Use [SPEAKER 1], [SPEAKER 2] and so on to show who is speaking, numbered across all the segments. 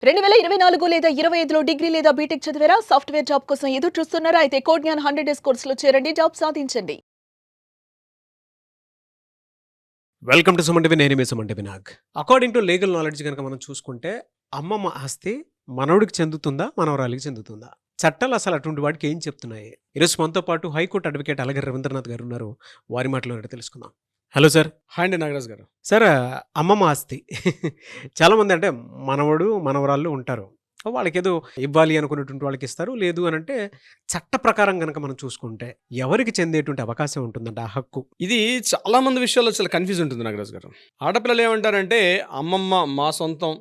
[SPEAKER 1] 2024 లేదా 25లో డిగ్రీ లేదా బీటెక్ చదివారా? సాఫ్ట్‌వేర్ జాబ్ కోసం ఎదురు చూస్తున్నారా? అయితే కోడ్ జ్ఞాన్ 100 డేస్ కోర్సులో చేరండి. జాబ్ సాధించండి.
[SPEAKER 2] Welcome to Suman TV. నేను మీ Suman TV Nag. According to legal knowledge కనుక మనం చూసుకుంటే అమ్మమ్మ ఆస్తి మనవడికి చెందుతుందా, మనవరాలికి చెందుతుందా? చట్టాలు అసలు అటువంటి వాటికి ఏం చెప్తున్నాయి? ఈరోజు మనతో పాటు హైకోర్టు అడ్వకేట్ అలగరి రవీంద్రనాథ్ గారు ఉన్నారు. వారి మాటలో తెలుసుకుందాం. Hello sir.
[SPEAKER 3] హాయ్ అండి నాగరాజ్ గారు.
[SPEAKER 2] సార్, అమ్మమ్మ ఆస్తి చాలామంది అంటే మనవడు మనవరాళ్ళు ఉంటారు. వాళ్ళకేదో ఇవ్వాలి అనుకున్నటువంటి వాళ్ళకి ఇస్తారు. లేదు అని అంటే చట్ట ప్రకారం కనుక మనం చూసుకుంటే ఎవరికి చెందేటువంటి అవకాశం ఉంటుందంటే ఆ హక్కు?
[SPEAKER 3] ఇది చాలా మంది విషయాల్లో చాలా కన్ఫ్యూజ్ ఉంటుంది నాగరాజ్ గారు. ఆడపిల్లలు ఏమంటారంటే అమ్మమ్మ మా సొంతం,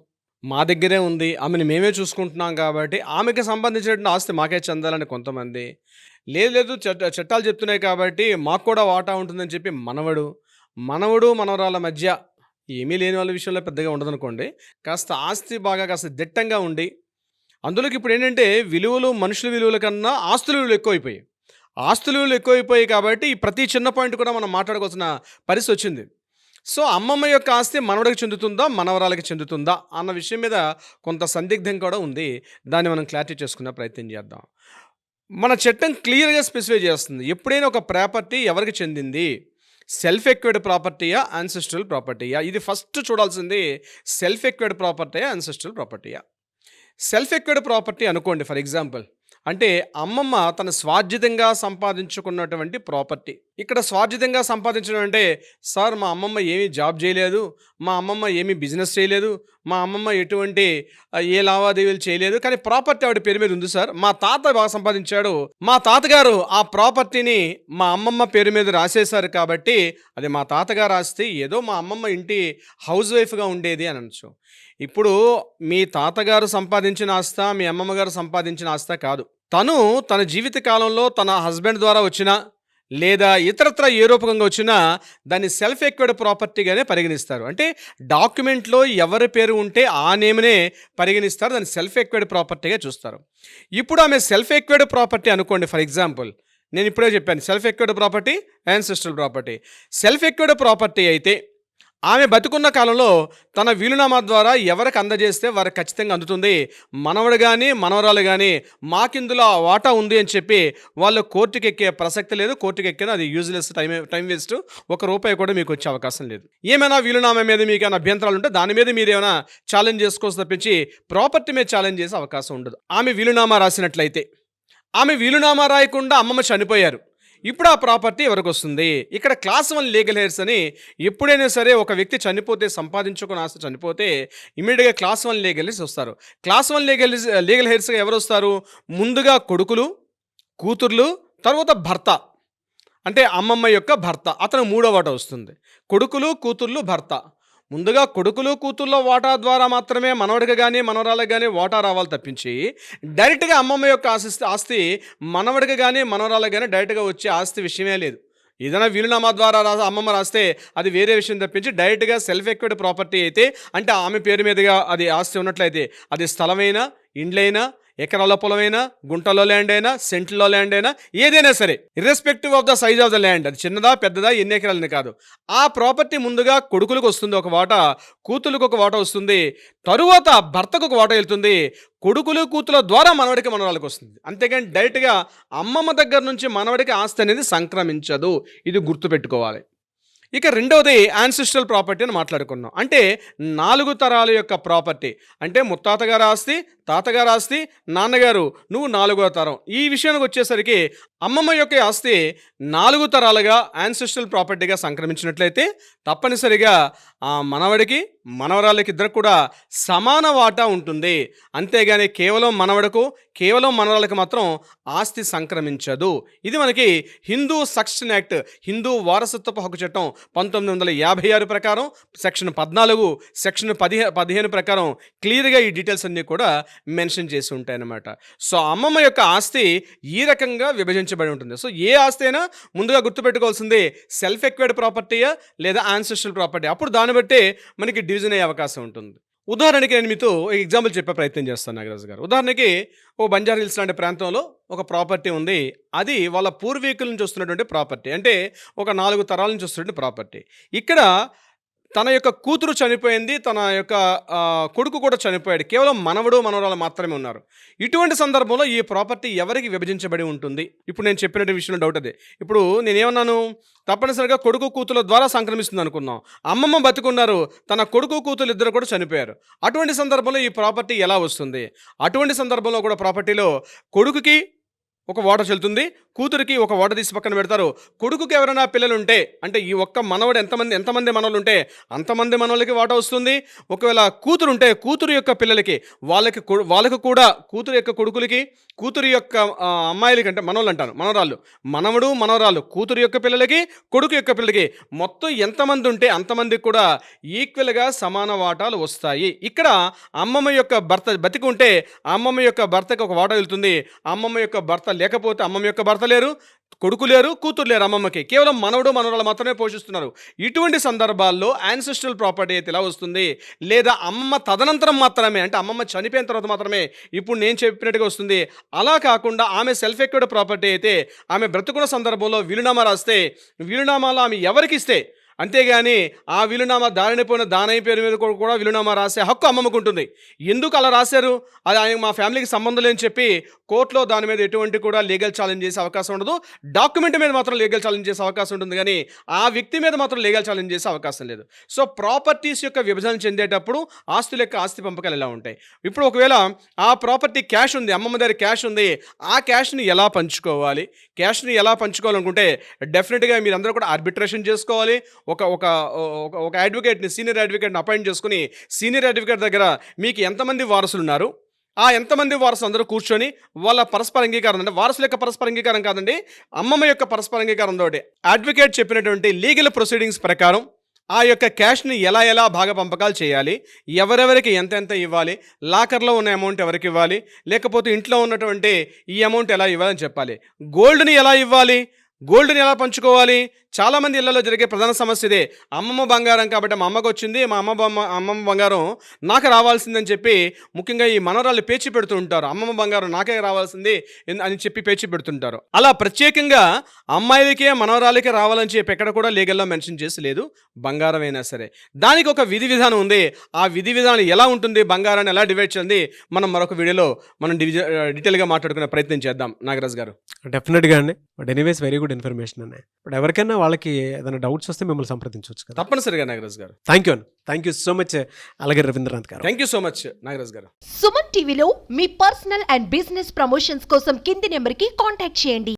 [SPEAKER 3] మా దగ్గరే ఉంది, ఆమెను మేమే చూసుకుంటున్నాం కాబట్టి ఆమెకి సంబంధించినటువంటి ఆస్తి మాకే చెందాలని కొంతమంది. లేదు లేదు చట్టాలు చెప్తున్నాయి కాబట్టి మాకు కూడా వాటా ఉంటుందని చెప్పి మనవడు మనవరాల మధ్య ఏమీ లేని వాళ్ళ విషయంలో పెద్దగా ఉండదనుకోండి. కాస్త ఆస్తి బాగా కాస్త దిట్టంగా ఉండి, అందులోకి ఇప్పుడు ఏంటంటే విలువలు మనుషుల విలువల కన్నా ఆస్తుల విలువలు ఎక్కువైపోయాయి. ఆస్తుల విలువలు ఎక్కువైపోయాయి కాబట్టి ఈ ప్రతి చిన్న పాయింట్ కూడా మనం మాట్లాడుకోవాల్సిన పరిస్థితి వచ్చింది. సో అమ్మమ్మ యొక్క ఆస్తి మనవడికి చెందుతుందా, మనవరాలకి చెందుతుందా అన్న విషయం మీద కొంత సందిగ్ధం కూడా ఉంది. దాన్ని మనం క్లారిటీ చేసుకునే ప్రయత్నం చేద్దాం. మన చట్టం క్లియర్గా స్పెసిఫై చేస్తుంది. ఎప్పుడైనా ఒక ప్రాపర్టీ ఎవరికి చెందింది, సెల్ఫ్ ఎక్వైర్డ్ ప్రాపర్టీయా, యాన్సెస్ట్రల్ ప్రాపర్టీయా? ఇది ఫస్ట్ చూడాల్సింది. సెల్ఫ్ ఎక్వైర్డ్ ప్రాపర్టీయా, యాన్సెస్ట్రల్ ప్రాపర్టీయా? సెల్ఫ్ ఎక్వైర్డ్ ప్రాపర్టీ అనుకోండి ఫర్ ఎగ్జాంపుల్. అంటే అమ్మమ్మ తన స్వార్జితంగా సంపాదించుకున్నటువంటి ప్రాపర్టీ. ఇక్కడ స్వార్జితంగా సంపాదించడం అంటే, సార్ మా అమ్మమ్మ ఏమీ జాబ్ చేయలేదు, మా అమ్మమ్మ ఏమీ బిజినెస్ చేయలేదు, మా అమ్మమ్మ ఎటువంటి ఏ లావాదేవీలు చేయలేదు, కానీ ప్రాపర్టీ ఆవిడ పేరు మీద ఉంది సార్, మా తాత బాగా సంపాదించాడు, మా తాతగారు ఆ ప్రాపర్టీని మా అమ్మమ్మ పేరు మీద రాసేశారు కాబట్టి అది మా తాతగారు ఆస్తి, ఏదో మా అమ్మమ్మ ఇంటి హౌస్ వైఫ్గా ఉండేది అని అనొచ్చు. ఇప్పుడు మీ తాతగారు సంపాదించిన ఆస్త, మీ అమ్మమ్మగారు సంపాదించిన ఆస్త కాదు. తన జీవిత కాలంలో తన హస్బెండ్ ద్వారా వచ్చిన లేదా ఇతరత్ర ఏ రూపకంగా వచ్చినా దాన్ని సెల్ఫ్ ఎక్వైర్డ్ ప్రాపర్టీగానే పరిగణిస్తారు. అంటే డాక్యుమెంట్లో ఎవరి పేరు ఉంటే ఆ నేమ్నే పరిగణిస్తారు, దాన్ని సెల్ఫ్ ఎక్వైర్డ్ ప్రాపర్టీగా చూస్తారు. ఇప్పుడు ఆమె సెల్ఫ్ ఎక్వైర్డ్ ప్రాపర్టీ అనుకోండి ఫర్ ఎగ్జాంపుల్. నేను ఇప్పుడే చెప్పాను self acquired property, ancestral property. Self acquired property అయితే ఆమె బతుకున్న కాలంలో తన వీలునామా ద్వారా ఎవరికి అందజేస్తే వారికి ఖచ్చితంగా అందుతుంది. మనవడు కానీ మనవరాలు కానీ మాకిందులో వాటా ఉంది అని చెప్పి వాళ్ళు కోర్టుకి ఎక్కే ప్రసక్తి లేదు. కోర్టుకి ఎక్కినా అది యూజ్లెస్, టైం వేస్ట్. ₹1 కూడా మీకు వచ్చే అవకాశం లేదు. ఏమైనా వీలునామా మీద మీకు ఏమైనా అభ్యంతరాలు ఉంటే దాని మీద మీరు ఏమైనా ఛాలెంజ్ చేసుకోవచ్చు తప్పించి ప్రాపర్టీ మీద ఛాలెంజ్ చేసే అవకాశం ఉండదు. ఆమె వీలునామా రాసినట్లయితే, ఆమె వీలునామా రాయకుండా అమ్మమ్మ చనిపోయారు, ఇప్పుడు ఆ ప్రాపర్టీ ఎవరికి వస్తుంది? ఇక్కడ క్లాస్ 1 లీగల్ హెయిర్స్ అని, ఎప్పుడైనా సరే ఒక వ్యక్తి చనిపోతే, సంపాదించుకున్న ఆస్తి చనిపోతే ఇమీడియట్గా క్లాస్ 1 లీగల్ హెయిర్స్ వస్తారు. క్లాస్ 1 లీగల్ హెయిర్స్గా ఎవరు వస్తారు? ముందుగా కొడుకులు, కూతుర్లు, తర్వాత భర్త, అంటే అమ్మమ్మ యొక్క భర్త, అతను 3వ వాటా వస్తుంది. కొడుకులు, కూతుర్లు, భర్త. ముందుగా కొడుకులు కూతుర్ల వాటా ద్వారా మాత్రమే మనవడికి కానీ మనవరాలకు కానీ వాటా రావాలి తప్పించి డైరెక్ట్గా అమ్మమ్మ యొక్క ఆస్తి మనవడికి కానీ మనవరాలకు కానీ డైరెక్ట్గా వచ్చే ఆస్తి విషయమే లేదు. ఏదైనా వీలునామా ద్వారా అమ్మమ్మ రాస్తే అది వేరే విషయం తప్పించి డైరెక్ట్గా సెల్ఫ్ ఎక్వైర్డ్ ప్రాపర్టీ అయితే, అంటే ఆమె పేరు మీదుగా అది ఆస్తి ఉన్నట్లయితే, అది స్థలమైనా, ఇండ్లైనా, ఎకరాల పొలమైనా, గుంటలో ల్యాండ్ అయినా, సెంట్లో ల్యాండ్ అయినా, ఏదైనా సరే irrespective of the size of the land, అది చిన్నదా పెద్దదా ఎన్ని ఎకరాలని కాదు, ఆ ప్రాపర్టీ ముందుగా కొడుకులకు వస్తుంది ఒక వాటా, కూతులకు ఒక వాటా వస్తుంది, తరువాత భర్తకు ఒక వాటా వెళ్తుంది, కొడుకులు కూతుల ద్వారా మనవడికి మనవరాలకు వస్తుంది. అంతేగాని డైరెక్ట్గా అమ్మమ్మ దగ్గర నుంచి మనవడికి ఆస్తి అనేది సంక్రమించదు. ఇది గుర్తుపెట్టుకోవాలి. ఇక రెండవది యాన్సిస్ట్రల్ ప్రాపర్టీ అని మాట్లాడుకున్నాం. అంటే 4 తరాల యొక్క ప్రాపర్టీ. అంటే ముత్తాతగారు ఆస్తి, తాతగారు ఆస్తి, నాన్నగారు, నువ్వు 4వ తరం. ఈ విషయానికి వచ్చేసరికి అమ్మమ్మ యొక్క ఆస్తి 4 తరాలుగా యాన్సిస్ట్రల్ ప్రాపర్టీగా సంక్రమించినట్లయితే తప్పనిసరిగా ఆ మనవడికి మనవరాళ్ళకి ఇద్దరు కూడా సమాన వాటా ఉంటుంది. అంతేగాని కేవలం మనవడకు, కేవలం మనవరాలకు మాత్రం ఆస్తి సంక్రమించదు. ఇది మనకి హిందూ సక్సెషన్ యాక్ట్, హిందూ వారసత్వపు హక్కు చట్టం 1956 ప్రకారం సెక్షన్ 14, సెక్షన్ 15 ప్రకారం క్లియర్గా ఈ డీటెయిల్స్ అన్నీ కూడా మెన్షన్ చేసి ఉంటాయన్నమాట. సో అమ్మమ్మ యొక్క ఆస్తి ఈ రకంగా విభజించబడి ఉంటుంది. సో ఏ ఆస్తి అయినా ముందుగా గుర్తుపెట్టుకోవాల్సింది సెల్ఫ్ ఎక్వైర్డ్ ప్రాపర్టీయా లేదా యాన్సెస్ట్రల్ ప్రాపర్టీ. అప్పుడు దాన్ని బట్టి మనకి డివిజన్ అయ్యే అవకాశం ఉంటుంది. ఉదాహరణకి నేను మీతో ఎగ్జాంపుల్ చెప్పే ప్రయత్నం చేస్తాను నాగరాజు గారు. ఉదాహరణకి ఓ బంజారా హిల్స్ లాంటి ప్రాంతంలో ఒక ప్రాపర్టీ ఉంది. అది వాళ్ళ పూర్వీకుల నుంచి వస్తున్నటువంటి ప్రాపర్టీ, అంటే ఒక 4 తరాల నుంచి వస్తున్నటువంటి ప్రాపర్టీ. ఇక్కడ తన యొక్క కూతురు చనిపోయింది, తన యొక్క కొడుకు కూడా చనిపోయాడు, కేవలం మనవడు మనవరాలు మాత్రమే ఉన్నారు. ఇటువంటి సందర్భంలో ఈ ప్రాపర్టీ ఎవరికి విభజించబడి ఉంటుంది? ఇప్పుడు నేను చెప్పినట్టు విషయంలో డౌట్ అదే. ఇప్పుడు నేనేమన్నాను, తప్పనిసరిగా కొడుకు కూతుల ద్వారా సంక్రమిస్తుంది అనుకున్నాం. అమ్మమ్మ బతికున్నారు, తన కొడుకు కూతురు ఇద్దరు కూడా చనిపోయారు. అటువంటి సందర్భంలో ఈ ప్రాపర్టీ ఎలా వస్తుంది? అటువంటి సందర్భంలో కూడా ప్రాపర్టీలో కొడుకుకి ఒక వాటర్ చెల్లుతుంది, కూతురికి ఒక వాటర్ తీసి పక్కన పెడతారు. కొడుకుకి ఎవరైనా పిల్లలు ఉంటే, అంటే ఈ ఒక్క మనవడు ఎంతమంది మనవలు ఉంటే అంతమంది మనవలకి వాటా వస్తుంది. ఒకవేళ కూతురు ఉంటే కూతురు యొక్క పిల్లలకి వాళ్ళకి కూడా కూతురు యొక్క కొడుకులకి, కూతురు యొక్క అమ్మాయిలకి, అంటే మనవలు అంటాను, మనవరాళ్ళు, మనవడు మనవరాళ్ళు, కూతురు యొక్క పిల్లలకి, కొడుకు యొక్క పిల్లలకి, మొత్తం ఎంతమంది ఉంటే అంతమందికి కూడా ఈక్వల్గా సమాన వాటాలు వస్తాయి. ఇక్కడ అమ్మమ్మ యొక్క భర్త బతికి ఉంటే అమ్మమ్మ యొక్క భర్తకి ఒక వాటా వెళ్తుంది. అమ్మమ్మ యొక్క భర్త లేకపోతే అమ్మమ్మ యొక్క భర్త లేరు, కొడుకు లేరు, కూతురు లేరు, అమ్మమ్మకి కేవలం మనవడు మనవరాలు మాత్రమే పోషిస్తున్నారు. ఇటువంటి సందర్భాల్లో యాన్సెస్ట్రల్ ప్రాపర్టీ అయితే ఎలా వస్తుంది? లేదా అమ్మమ్మ తదనంతరం మాత్రమే, అంటే అమ్మమ్మ చనిపోయిన తర్వాత మాత్రమే ఇప్పుడు నేను చెప్పినట్టుగా వస్తుంది. అలా కాకుండా ఆమె సెల్ఫ్ ఎక్విడ్ ప్రాపర్టీ అయితే ఆమె బ్రతుకున్న సందర్భంలో వీలునామా రాస్తే, వీలునామాలో ఆమె ఎవరికి ఇస్తే, అంతేగాని ఆ వీలునామా దారిపోయిన దానయ్య పేరు మీద కూడా వీలునామా రాసే హక్కు అమ్మమ్మకు ఉంటుంది. ఎందుకు అలా రాశారు? అది ఆయన మా ఫ్యామిలీకి సంబంధం లేని చెప్పి కోర్టులో దాని మీద ఎటువంటి కూడా లీగల్ ఛాలెంజ్ చేసే అవకాశం ఉండదు. డాక్యుమెంట్ మీద మాత్రం లీగల్ ఛాలెంజ్ చేసే అవకాశం ఉంటుంది, కానీ ఆ వ్యక్తి మీద మాత్రం లీగల్ ఛాలెంజ్ చేసే అవకాశం లేదు. సో ప్రాపర్టీస్ యొక్క విభజన చెందేటప్పుడు ఆస్తుల యొక్క ఆస్తి పంపకాలు ఎలా ఉంటాయి? ఇప్పుడు ఒకవేళ ఆ ప్రాపర్టీ క్యాష్ ఉంది, అమ్మమ్మ దగ్గర క్యాష్ ఉంది, ఆ క్యాష్ని ఎలా పంచుకోవాలి? క్యాష్ని ఎలా పంచుకోవాలనుకుంటే డెఫినెట్గా మీరందరూ కూడా ఆర్బిట్రేషన్ చేసుకోవాలి. ఒక అడ్వకేట్ని, సీనియర్ అడ్వకేట్ని అపాయింట్ చేసుకుని సీనియర్ అడ్వకేట్ దగ్గర మీకు ఎంతమంది వారసులు ఉన్నారు, ఆ ఎంతమంది వారసులు అందరూ కూర్చొని వాళ్ళ పరస్పర అంగీకారం, అంటే వారసుల యొక్క పరస్పర అంగీకారం కాదండి, అమ్మమ్మ యొక్క పరస్పర అంగీకారం తోటి అడ్వకేట్ చెప్పినటువంటి లీగల్ ప్రొసీడింగ్స్ ప్రకారం ఆ యొక్క క్యాష్ని ఎలా భాగ పంపకాలు చేయాలి, ఎవరెవరికి ఎంతెంత ఇవ్వాలి, లాకర్లో ఉన్న అమౌంట్ ఎవరికి ఇవ్వాలి, లేకపోతే ఇంట్లో ఉన్నటువంటి ఈ అమౌంట్ ఎలా ఇవ్వాలని చెప్పాలి. గోల్డ్ని ఎలా ఇవ్వాలి, గోల్డ్ని ఎలా పంచుకోవాలి? చాలామంది ఇళ్లలో జరిగే ప్రధాన సమస్య ఇదే. అమ్మమ్మ బంగారం కాబట్టి మా అమ్మకు వచ్చింది, మా అమ్మమ్మ బంగారం నాకు రావాల్సిందని చెప్పి ముఖ్యంగా ఈ మనవరాళ్ళు పేచి పెడుతూ ఉంటారు. అమ్మమ్మ బంగారం నాకే రావాల్సింది అని చెప్పి పేచి పెడుతుంటారు. అలా ప్రత్యేకంగా అమ్మాయిలకే మనవరాలకే రావాలని చెప్పి ఎక్కడ కూడా లీగల్లో మెన్షన్ చేసి లేదు. బంగారం అయినా సరే దానికి ఒక విధి విధానం ఉంది. ఆ విధి విధానం ఎలా ఉంటుంది, బంగారాన్ని ఎలా డివైడ్ చేయండి, మనం మరొక వీడియోలో మనం డీటెయిల్గా మాట్లాడుకునే ప్రయత్నం చేద్దాం నాగరాజ్ గారు.
[SPEAKER 2] డెఫినెట్గా అండి. But anyways very good information అనే. బట్ ఎవరికైనా వాళ్ళకి ఏదైనా డౌట్స్ వస్తే మిమ్మల్ని సంప్రదించవచ్చు కదా.
[SPEAKER 3] తప్పనిసరిగా నాగరాజ్ గారు.
[SPEAKER 2] Thank you so much. అలాగే రవీంద్రనాథ్ గారు,
[SPEAKER 3] thank you so much Nagaraj గారు.
[SPEAKER 4] సుమన్ టీవీలో మీ పర్సనల్ అండ్ బిజినెస్ ప్రమోషన్స్ కోసం కింది నెంబర్కి కాంటాక్ట్ చేయండి.